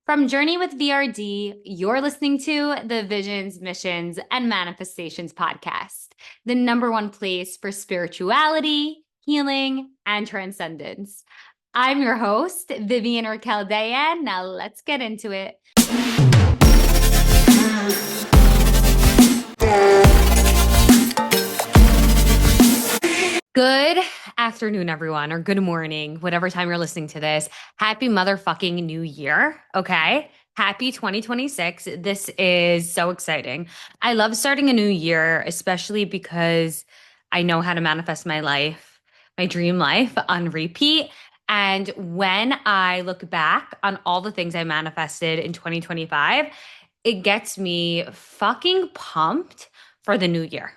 From Journey with VRD, you're listening to the Visions, Missions, and Manifestations podcast, the number one place for spirituality, healing, and transcendence. I'm your host, Vivian Raquel Dayan. Now let's get into it. Good afternoon, everyone, or good morning, whatever time you're listening to this. Happy motherfucking new year, okay? Happy 2026. This is so exciting. I love starting a new year, especially because I know how to manifest my life, my dream life on repeat. And when I look back on all the things I manifested in 2025, it gets me fucking pumped for the new year.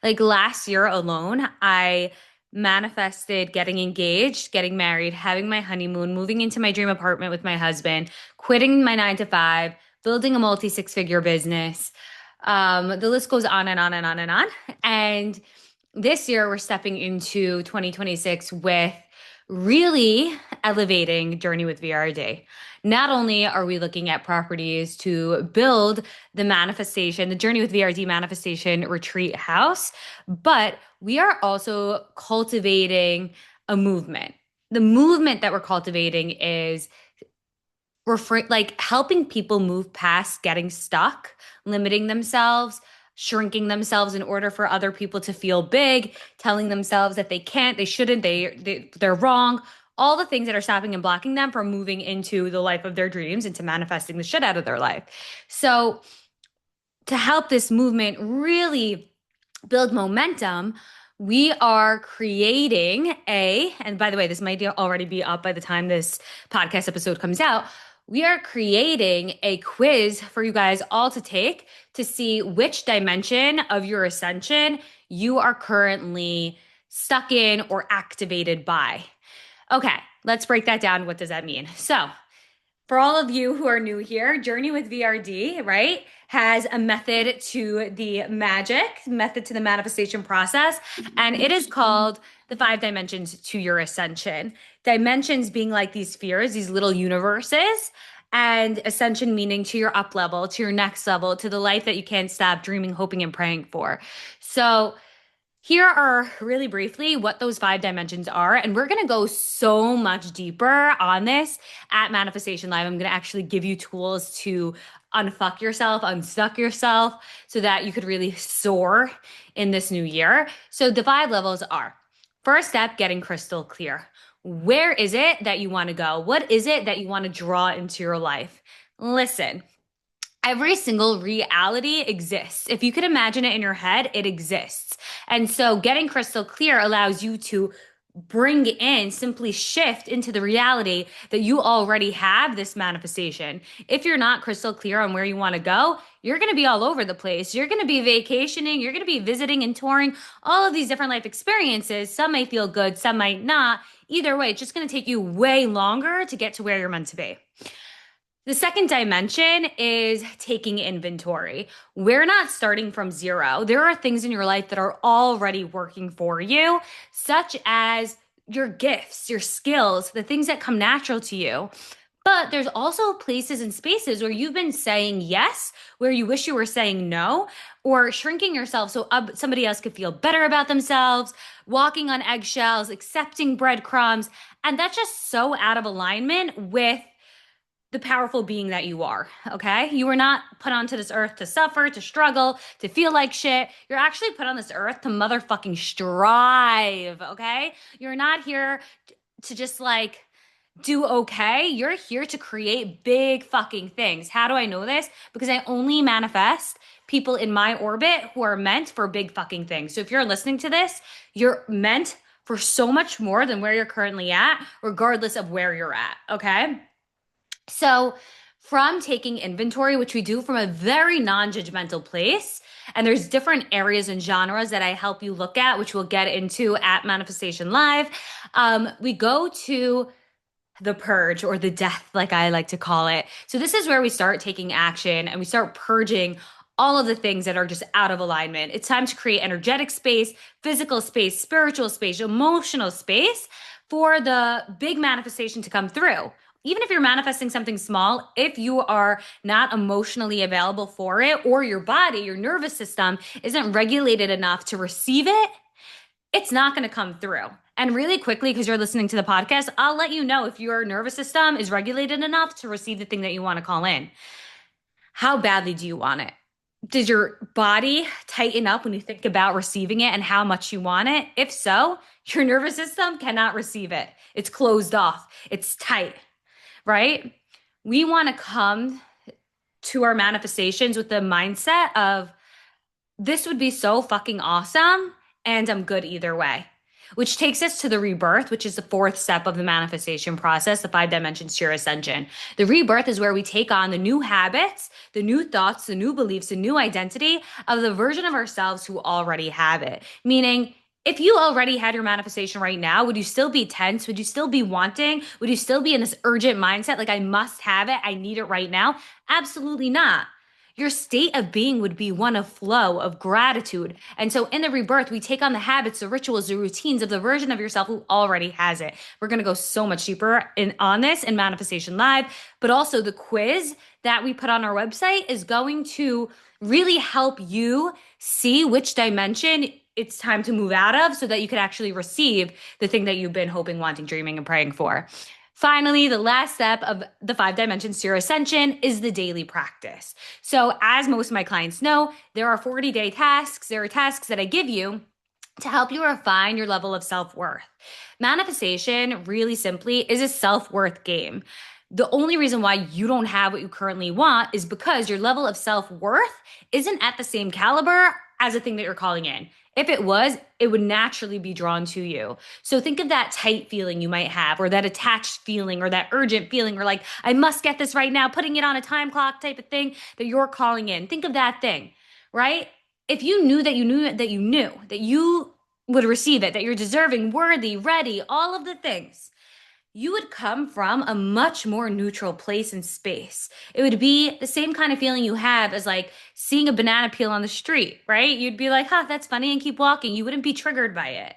Like last year alone, I manifested getting engaged, getting married, having my honeymoon, moving into my dream apartment with my husband, quitting my 9 to 5, building a multi six-figure business. The list goes on and on and on and on. And this year, we're stepping into 2026 with really elevating Journey with VRD. Not only are we looking at properties to build the manifestation, the Journey with VRD manifestation retreat house, but we are also cultivating a movement. The movement that we're cultivating is like helping people move past getting stuck, limiting themselves, shrinking themselves in order for other people to feel big, telling themselves that they can't, they shouldn't, they're wrong. All the things that are stopping and blocking them from moving into the life of their dreams, into manifesting the shit out of their life. So, to help this movement really build momentum, we are creating and by the way, this might already be up by the time this podcast episode comes out. We are creating a quiz for you guys all to take to see which dimension of your ascension you are currently stuck in or activated by. Okay, let's break that down. What does that mean? So, for all of you who are new here, Journey with VRD, right, has a method to the method to the manifestation process, and it is called the 5 dimensions to your ascension. Dimensions being like these spheres, these little universes, and ascension meaning to your up level, to your next level, to the life that you can't stop dreaming, hoping, and praying for. So, here are really briefly what those 5 dimensions are. And we're going to go so much deeper on this at Manifestation Live. I'm going to actually give you tools to unfuck yourself, unstuck yourself so that you could really soar in this new year. So the 5 levels are: first step, getting crystal clear. Where is it that you want to go? What is it that you want to draw into your life? Listen. Every single reality exists. If you could imagine it in your head, it exists. And so getting crystal clear allows you to bring in, simply shift into the reality that you already have this manifestation. If you're not crystal clear on where you want to go, you're going to be all over the place. You're going to be vacationing, you're going to be visiting and touring all of these different life experiences. Some may feel good, some might not. Either way, it's just going to take you way longer to get to where you're meant to be. The second dimension is taking inventory. We're not starting from zero. There are things in your life that are already working for you, such as your gifts, your skills, the things that come natural to you. But there's also places and spaces where you've been saying yes, where you wish you were saying no, or shrinking yourself so somebody else could feel better about themselves, walking on eggshells, accepting breadcrumbs. And that's just so out of alignment with the powerful being that you are, okay? You were not put onto this earth to suffer, to struggle, to feel like shit. You're actually put on this earth to motherfucking strive, okay? You're not here to just like do okay. You're here to create big fucking things. How do I know this? Because I only manifest people in my orbit who are meant for big fucking things. So if you're listening to this, you're meant for so much more than where you're currently at, regardless of where you're at, okay? So, from taking inventory, which we do from a very non-judgmental place, and there's different areas and genres that I help you look at, which we'll get into at Manifestation Live. We go to the purge, or the death, like I like to call it. So this is where we start taking action and we start purging all of the things that are just out of alignment. It's time to create energetic space, physical space, spiritual space, emotional space for the big manifestation to come through. even if you're manifesting something small, if you are not emotionally available for it, or your body, your nervous system isn't regulated enough to receive it, it's not going to come through. And really quickly, because you're listening to the podcast, I'll let you know if your nervous system is regulated enough to receive the thing that you want to call in. How badly do you want it? Does your body tighten up when you think about receiving it and how much you want it? If so, your nervous system cannot receive it. It's closed off, it's tight, right? We want to come to our manifestations with the mindset of this would be so fucking awesome and I'm good either way. Which takes us to the rebirth, which is the fourth step of the manifestation process, the 5 dimensions to your ascension. The rebirth is where we take on the new habits, the new thoughts, the new beliefs, the new identity of the version of ourselves who already have it. Meaning, if you already had your manifestation right now, would you still be tense? Would you still be wanting? Would you still be in this urgent mindset, like I must have it, I need it right now? Absolutely not. Your state of being would be one of flow, of gratitude. And so in the rebirth, we take on the habits, the rituals, the routines of the version of yourself who already has it. We're going to go so much deeper on this in Manifestation Live, but also the quiz that we put on our website is going to really help you see which dimension it's time to move out of so that you can actually receive the thing that you've been hoping, wanting, dreaming, and praying for. Finally, the last step of the 5 dimensions to your ascension is the daily practice. So as most of my clients know, there are 40-day tasks. There are tasks that I give you to help you refine your level of self-worth. Manifestation, really simply, is a self-worth game. The only reason why you don't have what you currently want is because your level of self-worth isn't at the same caliber as a thing that you're calling in. If it was, it would naturally be drawn to you. So think of that tight feeling you might have, or that attached feeling, or that urgent feeling, or like, I must get this right now, putting it on a time clock type of thing that you're calling in. Think of that thing, right? If you knew that you knew that you knew that you would receive it, that you're deserving, worthy, ready, all of the things, you would come from a much more neutral place and space. It would be the same kind of feeling you have as like seeing a banana peel on the street, right? You'd be like, huh, that's funny, and keep walking. You wouldn't be triggered by it,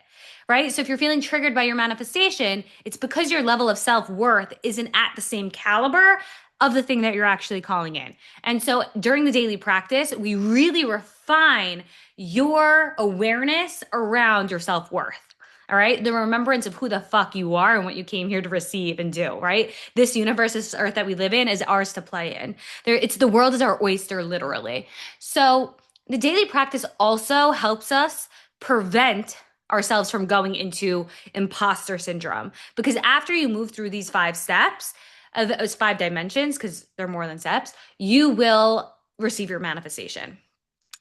right? So if you're feeling triggered by your manifestation, it's because your level of self-worth isn't at the same caliber of the thing that you're actually calling in. And so during the daily practice, we really refine your awareness around your self-worth. All right. The remembrance of who the fuck you are and what you came here to receive and do, right? This universe, this earth that we live in is ours to play in. The world is our oyster, literally. So the daily practice also helps us prevent ourselves from going into imposter syndrome. Because after you move through these 5 steps, of those 5 dimensions, because they're more than steps, you will receive your manifestation.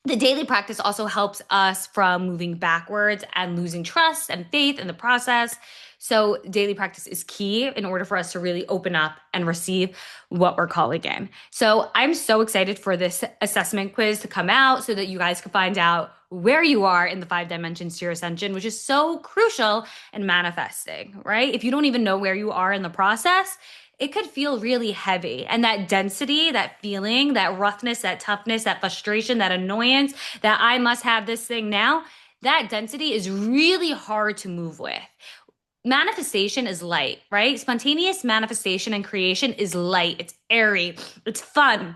The daily practice also helps us from moving backwards and losing trust and faith in the process. So daily practice is key in order for us to really open up and receive what we're calling in. So I'm so excited for this assessment quiz to come out so that you guys can find out where you are in the 5 dimensions to your ascension, which is so crucial in manifesting, right? If you don't even know where you are in the process, it could feel really heavy. And that density, that feeling, that roughness, that toughness, that frustration, that annoyance, that I must have this thing now, that density is really hard to move with. Manifestation is light, right? Spontaneous manifestation and creation is light. It's airy. It's fun.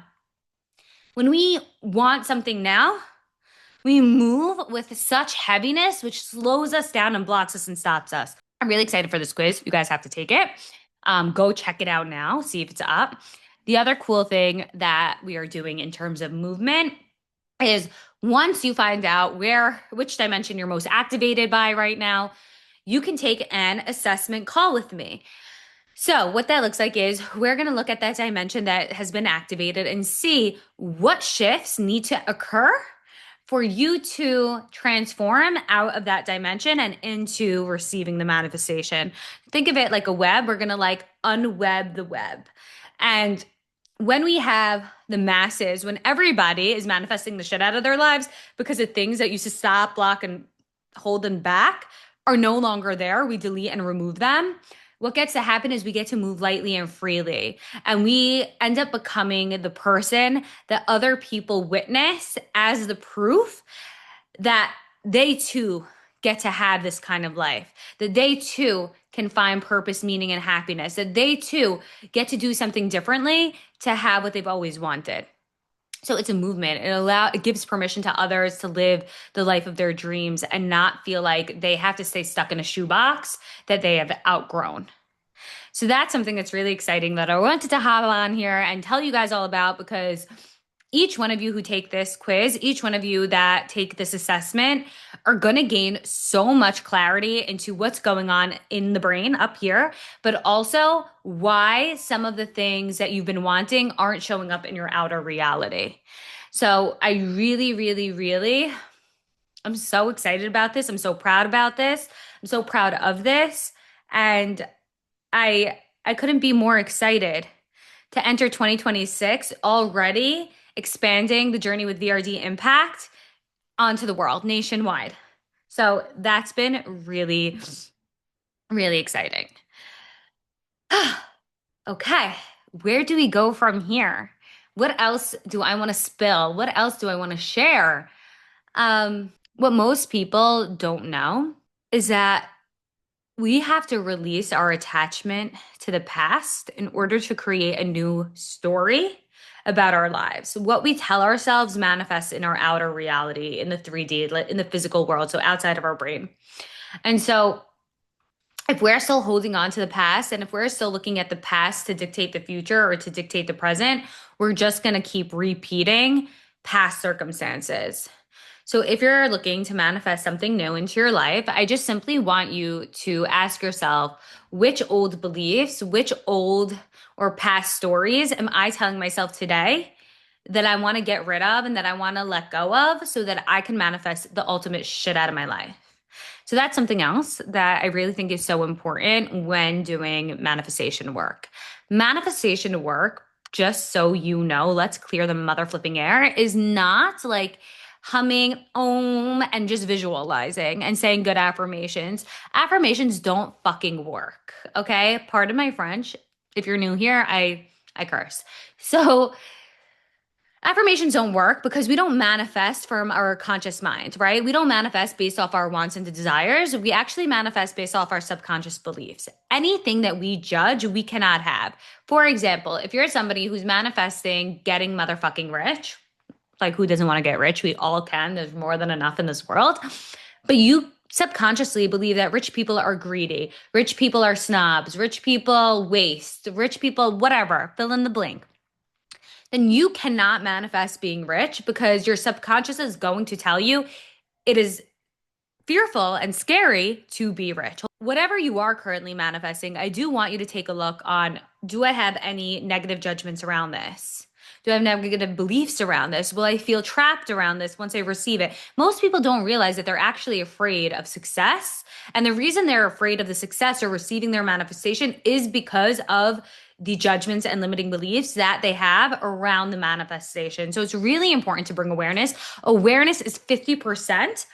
When we want something now, we move with such heaviness, which slows us down and blocks us and stops us. I'm really excited for this quiz. You guys have to take it. Go check it out now, see if it's up. The other cool thing that we are doing in terms of movement is once you find out which dimension you're most activated by right now, you can take an assessment call with me. So what that looks like is we're going to look at that dimension that has been activated and see what shifts need to occur for you to transform out of that dimension and into receiving the manifestation. Think of it like a web. We're going to like unweb the web. And when we have the masses, when everybody is manifesting the shit out of their lives because of things that used to stop, block, and hold them back are no longer there, we delete and remove them. What gets to happen is we get to move lightly and freely. And we end up becoming the person that other people witness as the proof that they too get to have this kind of life, that they too can find purpose, meaning, and happiness, that they too get to do something differently to have what they've always wanted. So it's a movement. It gives permission to others to live the life of their dreams and not feel like they have to stay stuck in a shoebox that they have outgrown. So that's something that's really exciting that I wanted to hop on here and tell you guys all about, because each one of you who take this quiz, each one of you that take this assessment are going to gain so much clarity into what's going on in the brain up here, but also why some of the things that you've been wanting aren't showing up in your outer reality. So I really, really, really, I'm so excited about this. I'm so proud about this. I'm so proud of this. And I couldn't be more excited to enter 2026 already expanding the journey with VRD Impact onto the world nationwide. So that's been really, really exciting. Okay, where do we go from here? What else do I want to spill? What else do I want to share? What most people don't know is that we have to release our attachment to the past in order to create a new story about our lives. What we tell ourselves manifests in our outer reality, in the 3D, in the physical world, so outside of our brain. And so if we're still holding on to the past, and if we're still looking at the past to dictate the future or to dictate the present, we're just going to keep repeating past circumstances. So if you're looking to manifest something new into your life, I just simply want you to ask yourself, which old beliefs, which old or past stories am I telling myself today that I want to get rid of and that I want to let go of so that I can manifest the ultimate shit out of my life? So that's something else that I really think is so important when doing manifestation work. Manifestation work, just so you know, let's clear the mother flipping air, is not like humming om and just visualizing and saying good affirmations. Affirmations don't fucking work. Okay? Pardon my French. If you're new here, I curse. So affirmations don't work because we don't manifest from our conscious mind, right? We don't manifest based off our wants and desires. We actually manifest based off our subconscious beliefs. Anything that we judge, we cannot have. For example, if you're somebody who's manifesting getting motherfucking rich, like who doesn't want to get rich? We all can. There's more than enough in this world. But you subconsciously believe that rich people are greedy, rich people are snobs, rich people waste, rich people, whatever, fill in the blank. Then you cannot manifest being rich because your subconscious is going to tell you it is fearful and scary to be rich. Whatever you are currently manifesting, I do want you to take a look on, do I have any negative judgments around this? Do I have negative beliefs around this? Will I feel trapped around this once I receive it? Most people don't realize that they're actually afraid of success. And the reason they're afraid of the success or receiving their manifestation is because of the judgments and limiting beliefs that they have around the manifestation. So it's really important to bring awareness. Awareness is 50%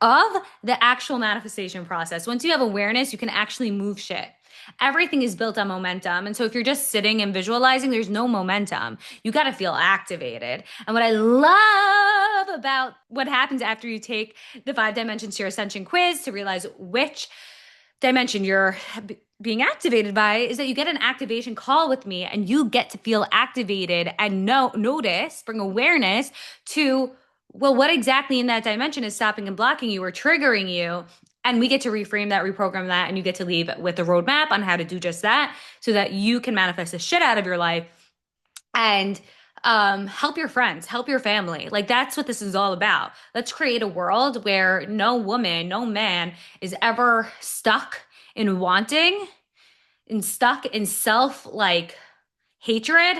of the actual manifestation process. Once you have awareness, you can actually move shit. Everything is built on momentum. And so if you're just sitting and visualizing, there's no momentum. You got to feel activated. And what I love about what happens after you take the 5 dimensions to your ascension quiz to realize which dimension you're being activated by is that you get an activation call with me and you get to feel activated and notice, bring awareness to, well, what exactly in that dimension is stopping and blocking you or triggering you? And we get to reframe that, reprogram that, and you get to leave with a roadmap on how to do just that so that you can manifest the shit out of your life and help your friends, help your family. Like that's what this is all about. Let's create a world where no woman, no man is ever stuck in wanting and stuck in self like hatred.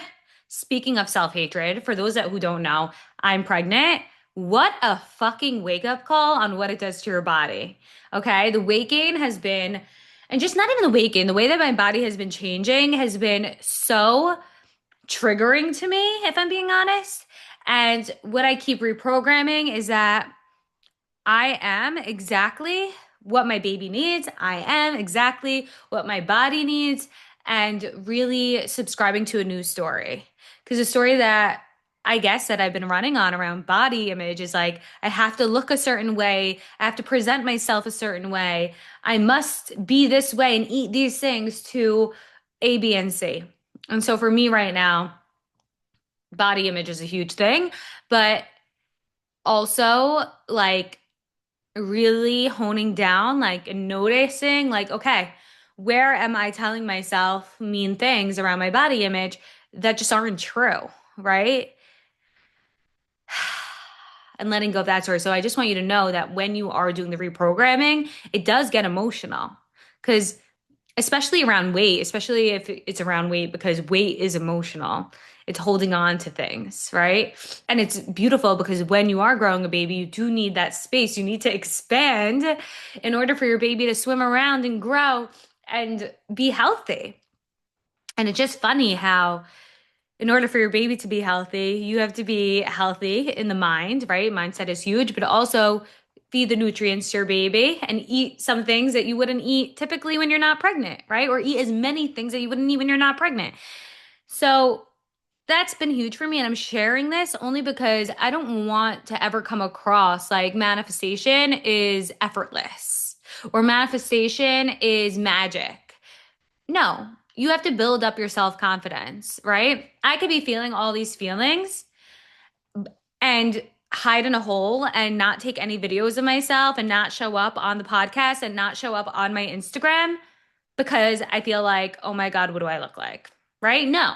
Speaking of self-hatred, for those who don't know, I'm pregnant. What a fucking wake-up call on what it does to your body. Okay, the weight gain has been, and just not even the weight gain, the way that my body has been changing has been so triggering to me, if I'm being honest. And what I keep reprogramming is that I am exactly what my baby needs. I am exactly what my body needs, and really subscribing to a new story. Because the story that I guess that I've been running on around body image is like I have to look a certain way, I have to present myself a certain way, I must be this way and eat these things to A, B, and C. And so for me right now, body image is a huge thing, but also like really honing down, like noticing, like, okay, where am I telling myself mean things around my body image that just aren't true, right? And letting go of that sort. So I just want you to know that when you are doing the reprogramming, it does get emotional. Because especially around weight, especially if it's around weight, because weight is emotional. It's holding on to things, right? And it's beautiful because when you are growing a baby, you do need that space. You need to expand in order for your baby to swim around and grow and be healthy. And it's just funny how in order for your baby to be healthy, you have to be healthy in the mind, right? Mindset is huge, but also feed the nutrients to your baby and eat some things that you wouldn't eat typically when you're not pregnant, right? Or eat as many things that you wouldn't eat when you're not pregnant. So that's been huge for me. And I'm sharing this only because I don't want to ever come across like manifestation is effortless or manifestation is magic. No, you have to build up your self-confidence, right? I could be feeling all these feelings and hide in a hole and not take any videos of myself and not show up on the podcast and not show up on my Instagram because I feel like, oh my God, what do I look like? Right? No.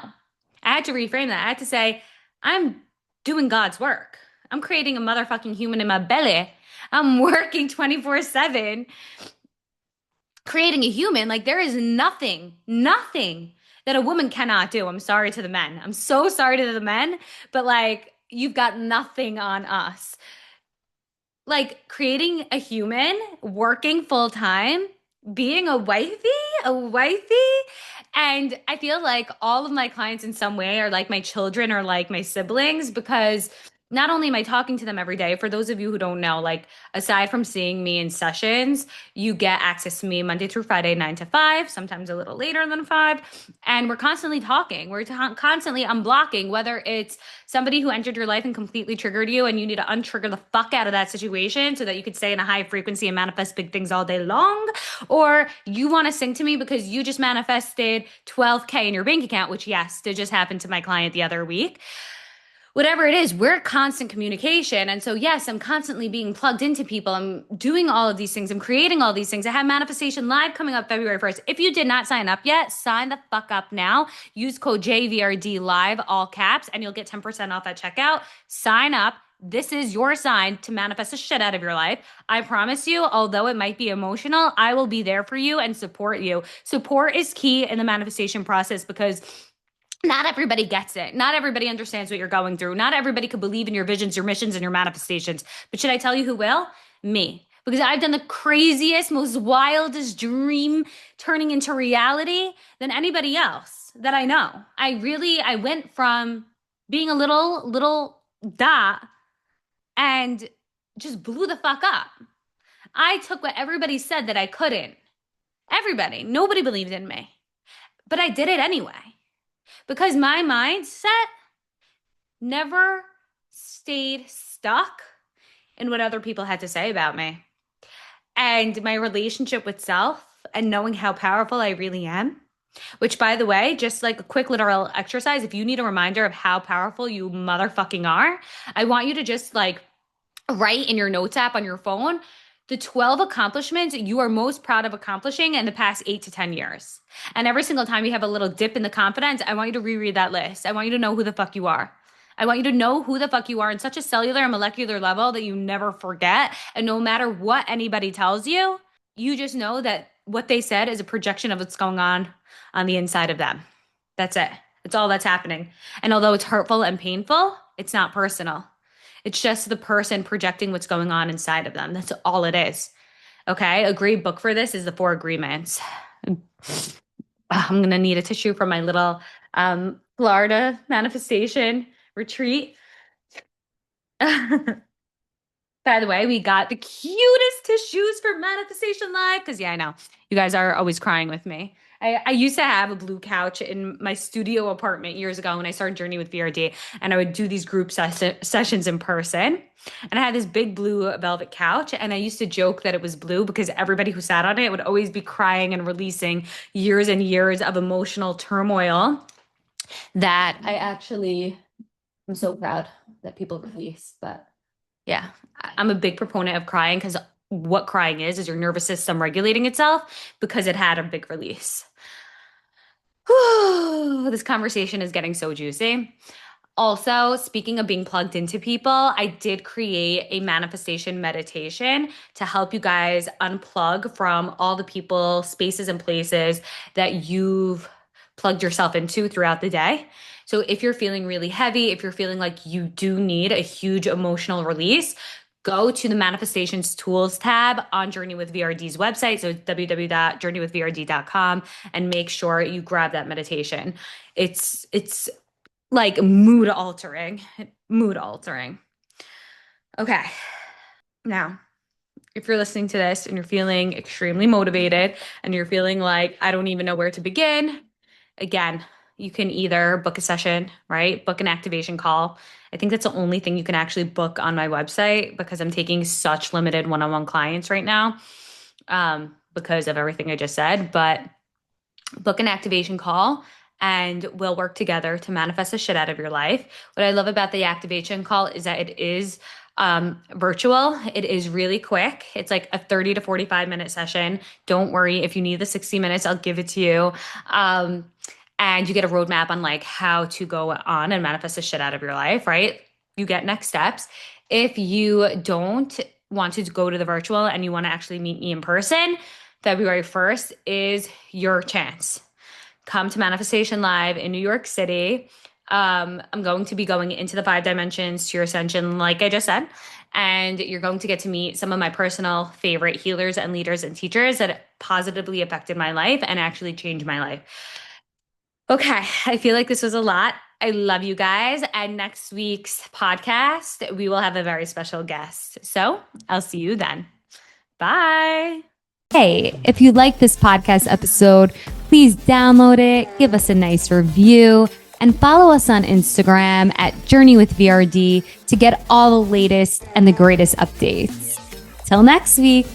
I had to reframe that. I had to say, I'm doing God's work. I'm creating a motherfucking human in my belly. I'm working 24/7 creating a human. Like there is nothing that a woman cannot do. I'm sorry to the men. I'm so sorry to the men, but like you've got nothing on us. Like creating a human, working full time, being a wifey. And I feel like all of my clients in some way are like my children or like my siblings because not only am I talking to them every day, for those of you who don't know, like aside from seeing me in sessions, you get access to me Monday through Friday, 9 to 5, sometimes a little later than 5. And we're constantly talking. Constantly unblocking, whether it's somebody who entered your life and completely triggered you and you need to untrigger the fuck out of that situation so that you could stay in a high frequency and manifest big things all day long, or you want to sing to me because you just manifested 12K in your bank account, which yes, did just happen to my client the other week. Whatever it is, we're constant communication. And so, yes, I'm constantly being plugged into people. I'm doing all of these things. I'm creating all these things. I have Manifestation Live coming up February 1st. If you did not sign up yet, sign the fuck up now. Use code JVRD Live, all caps, and you'll get 10% off at checkout. Sign up. This is your sign to manifest the shit out of your life. I promise you, although it might be emotional, I will be there for you and support you. Support is key in the manifestation process because not everybody gets it. Not everybody understands what you're going through. Not everybody could believe in your visions, your missions, and your manifestations. But should I tell you who will? Me. Because I've done the craziest, most wildest dream turning into reality than anybody else that I know. I went from being a little dot and just blew the fuck up. I took what everybody said that I couldn't. Everybody, nobody believed in me. But I did it anyway because my mindset never stayed stuck in what other people had to say about me. And my relationship with self and knowing how powerful I really am, which by the way, just like a quick literal exercise, if you need a reminder of how powerful you motherfucking are, I want you to just like write in your notes app on your phone the 12 accomplishments you are most proud of accomplishing in the past 8 to 10 years. And every single time you have a little dip in the confidence, I want you to reread that list. I want you to know who the fuck you are. I want you to know who the fuck you are in such a cellular and molecular level that you never forget. And no matter what anybody tells you, you just know that what they said is a projection of what's going on the inside of them. That's it. It's all that's happening. And although it's hurtful and painful, it's not personal. It's just the person projecting what's going on inside of them. That's all it is. Okay. A great book for this is The Four Agreements. I'm going to need a tissue from my little Florida manifestation retreat. By the way, we got the cutest tissues for Manifestation Live because, yeah, I know you guys are always crying with me. I used to have a blue couch in my studio apartment years ago when I started Journey with VRD, and I would do these group sessions in person. And I had this big blue velvet couch, and I used to joke that it was blue because everybody who sat on it would always be crying and releasing years and years of emotional turmoil that I'm so proud that people release. But yeah, I'm a big proponent of crying because what crying is your nervous system regulating itself because it had a big release. Whew, this conversation is getting so juicy. Also, speaking of being plugged into people, I did create a manifestation meditation to help you guys unplug from all the people, spaces, and places that you've plugged yourself into throughout the day. So if you're feeling really heavy, if you're feeling like you do need a huge emotional release, go to the manifestations tools tab on Journey with VRD's website. So it's www.journeywithvrd.com, and make sure you grab that meditation. It's like mood altering. Okay. Now, if you're listening to this and you're feeling extremely motivated and you're feeling like, I don't even know where to begin, again, you can either book a session, right? Book an activation call. I think that's the only thing you can actually book on my website because I'm taking such limited one-on-one clients right now because of everything I just said. But book an activation call and we'll work together to manifest the shit out of your life. What I love about the activation call is that it is virtual. It is really quick. It's like a 30 to 45-minute session. Don't worry. If you need the 60 minutes, I'll give it to you. And you get a roadmap on like how to go on and manifest the shit out of your life, right? You get next steps. If you don't want to go to the virtual and you want to actually meet me in person, February 1st is your chance. Come to Manifestation Live in New York City. I'm going to be going into the 5 dimensions to your ascension, like I just said. And you're going to get to meet some of my personal favorite healers and leaders and teachers that positively affected my life and actually changed my life. Okay, I feel like this was a lot. I love you guys. And next week's podcast, we will have a very special guest. So I'll see you then. Bye. Hey, if you like this podcast episode, please download it, give us a nice review, and follow us on Instagram at Journey with VRD to get all the latest and the greatest updates. Till next week.